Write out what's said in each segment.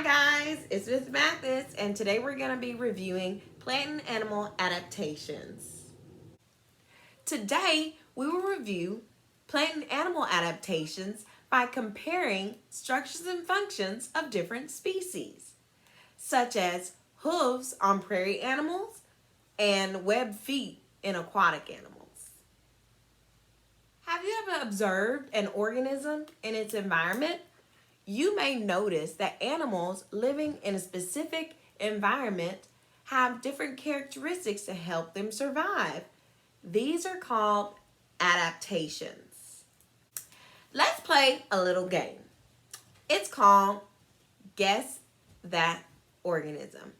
Hi guys, it's Miss Mathis, and today we're going to be reviewing plant and animal adaptations. Today we will review plant and animal adaptations by comparing structures and functions of different species, such as hooves on prairie animals and webbed feet in aquatic animals. Have you ever observed an organism in its environment? You may notice that animals living in a specific environment have different characteristics to help them survive. These are called adaptations. Let's play a little game. It's called Guess That Organism.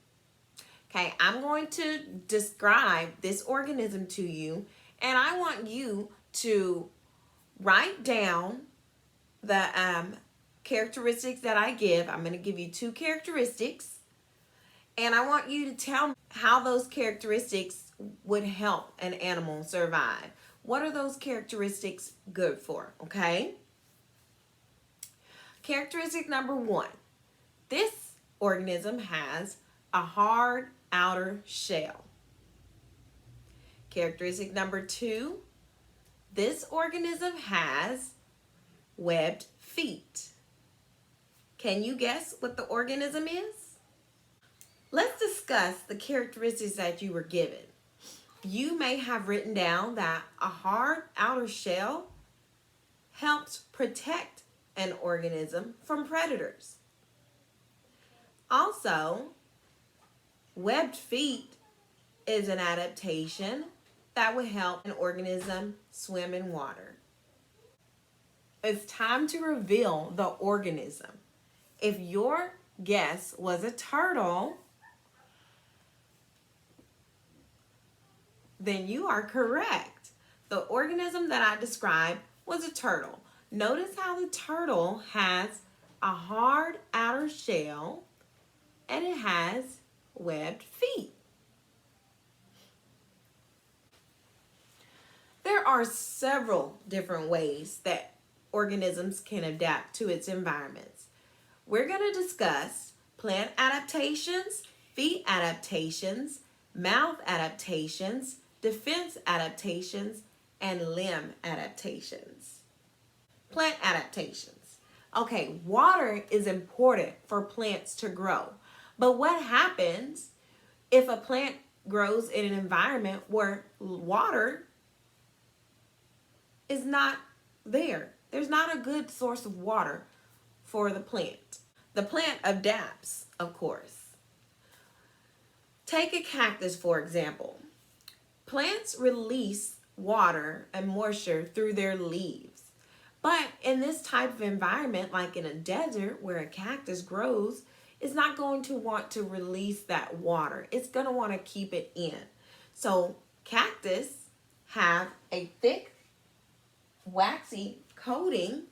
Okay, I'm going to describe this organism to you, and I want you to write down the characteristics that I give. I'm going to give you 2 characteristics, and I want you to tell me how those characteristics would help an animal survive. What are those characteristics good for? Okay. Characteristic number 1. This organism has a hard outer shell. Characteristic number 2. This organism has webbed feet. Can you guess what the organism is? Let's discuss the characteristics that you were given. You may have written down that a hard outer shell helps protect an organism from predators. Also, webbed feet is an adaptation that would help an organism swim in water. It's time to reveal the organism. If your guess was a turtle, then you are correct. The organism that I described was a turtle. Notice how the turtle has a hard outer shell and it has webbed feet. There are several different ways that organisms can adapt to its environments. We're going to discuss plant adaptations, feet adaptations, mouth adaptations, defense adaptations, and limb adaptations. Plant adaptations. Okay, water is important for plants to grow. But what happens if a plant grows in an environment where water is not there? There's not a good source of water for the plant. The plant adapts, of course. Take a cactus, for example. Plants release water and moisture through their leaves. But in this type of environment, like in a desert where a cactus grows, it's not going to want to release that water. It's going to want to keep it in. So cactus have a thick, waxy coating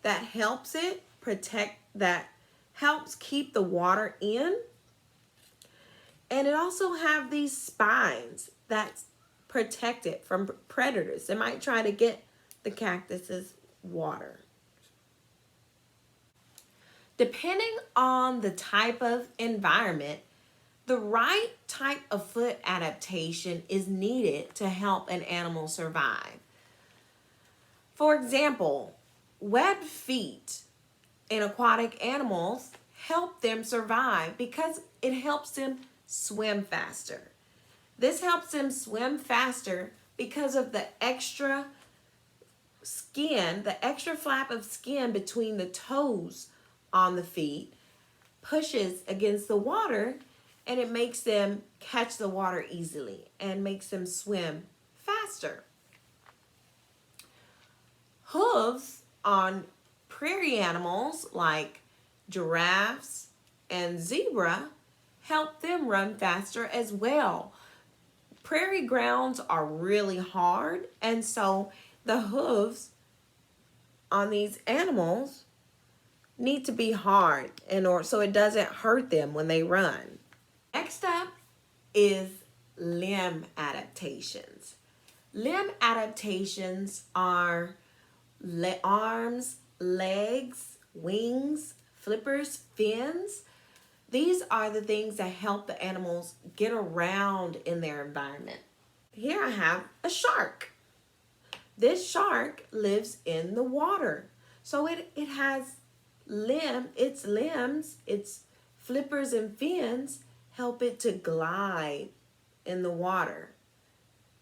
that helps it protect, that helps keep the water in. And it also have these spines that protect it from predators. They might try to get the cactus's water. Depending on the type of environment, the right type of foot adaptation is needed to help an animal survive. For example, webbed feet in aquatic animals help them survive because it helps them swim faster. This helps them swim faster because of the extra skin, the extra flap of skin between the toes on the feet pushes against the water, and it makes them catch the water easily and makes them swim faster. Hooves on prairie animals like giraffes and zebra help them run faster as well. Prairie grounds are really hard, and so the hooves on these animals need to be hard in order so it doesn't hurt them when they run. Next up is limb adaptations. Limb adaptations are arms, legs, wings, flippers, fins. These are the things that help the animals get around in their environment. Here I have a shark. This shark lives in the water. So it has its limbs, its flippers and fins help it to glide in the water.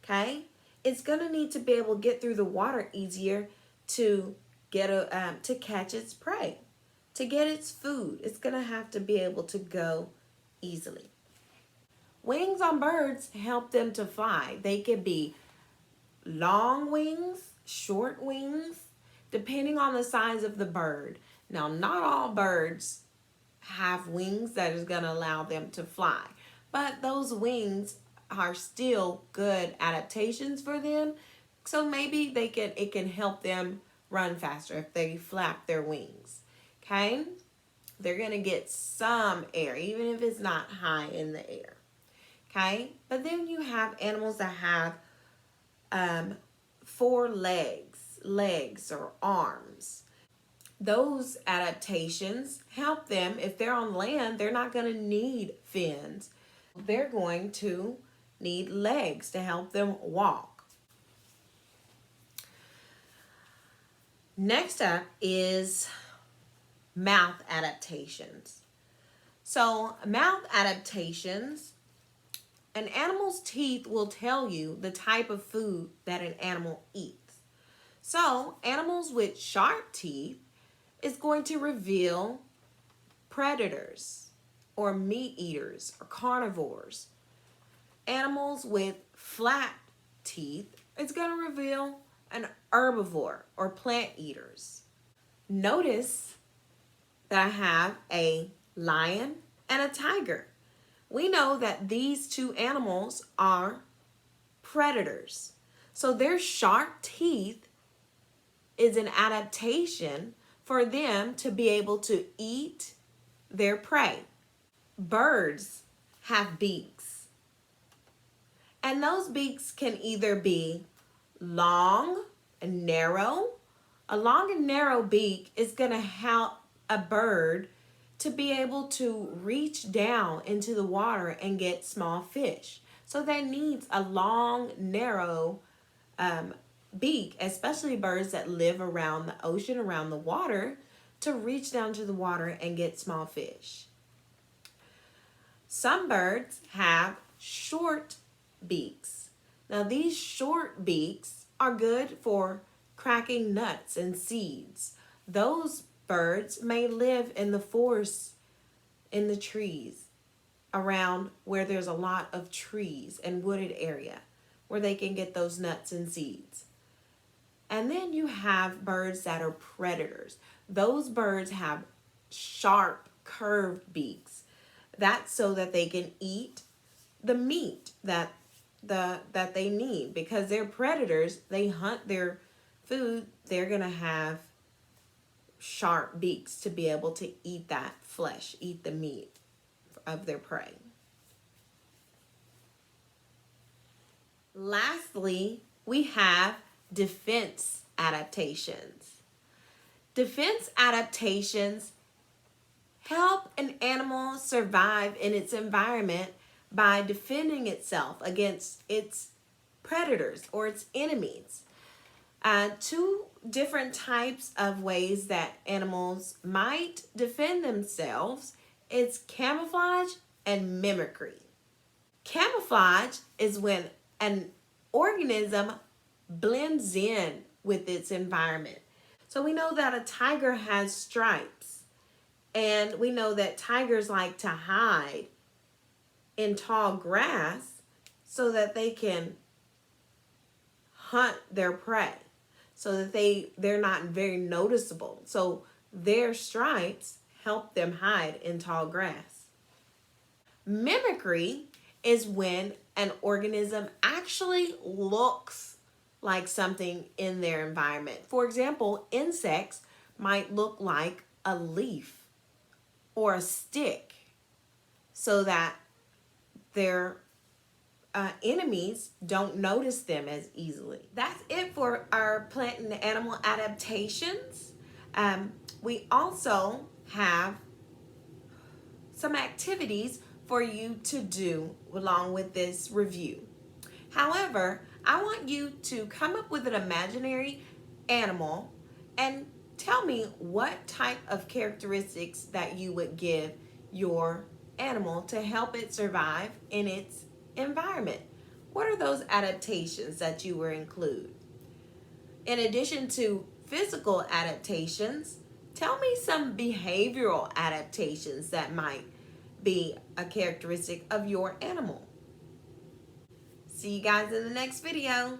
Okay? It's going to need to be able to get through the water easier to to catch its prey, to get its food. It's going to have to be able to go easily. Wings on birds help them to fly. They could be long wings, short wings, depending on the size of the bird. Now, not all birds have wings that is going to allow them to fly, but those wings are still good adaptations for them. So maybe it can help them run faster if they flap their wings. Okay? They're going to get some air, even if it's not high in the air. Okay? But then you have animals that have 4 legs or arms. Those adaptations help them. If they're on land, they're not going to need fins. They're going to need legs to help them walk. Next up is mouth adaptations. So mouth adaptations, an animal's teeth will tell you the type of food that an animal eats. So animals with sharp teeth is going to reveal predators or meat eaters or carnivores. Animals with flat teeth is going to reveal an herbivore or plant eaters. Notice that I have a lion and a tiger. We know that these 2 animals are predators. So their sharp teeth is an adaptation for them to be able to eat their prey. Birds have beaks. And those beaks can either be long and narrow. A long and narrow beak is going to help a bird to be able to reach down into the water and get small fish. So that needs a long, narrow beak, especially birds that live around the ocean, around the water, to reach down to the water and get small fish. Some birds have short beaks. Now these short beaks are good for cracking nuts and seeds. Those birds may live in the forests, in the trees, around where there's a lot of trees and wooded area where they can get those nuts and seeds. And then you have birds that are predators. Those birds have sharp, curved beaks. That's so that they can eat the meat that they need, because they're predators. They hunt their food. They're going to have sharp beaks to be able to eat that flesh, eat the meat of their prey. Lastly, we have defense adaptations. Defense adaptations help an animal survive in its environment by defending itself against its predators or its enemies. 2 different types of ways that animals might defend themselves is camouflage and mimicry. Camouflage is when an organism blends in with its environment. So we know that a tiger has stripes, and we know that tigers like to hide in tall grass so that they can hunt their prey, so that they're not very noticeable. So their stripes help them hide in tall grass. Mimicry is when an organism actually looks like something in their environment. For example, insects might look like a leaf or a stick so that their enemies don't notice them as easily. That's it for our plant and animal adaptations. We also have some activities for you to do along with this review. However, I want you to come up with an imaginary animal and tell me what type of characteristics that you would give your animal to help it survive in its environment. What are those adaptations that you will include? In addition to physical adaptations, tell me some behavioral adaptations that might be a characteristic of your animal. See you guys in the next video.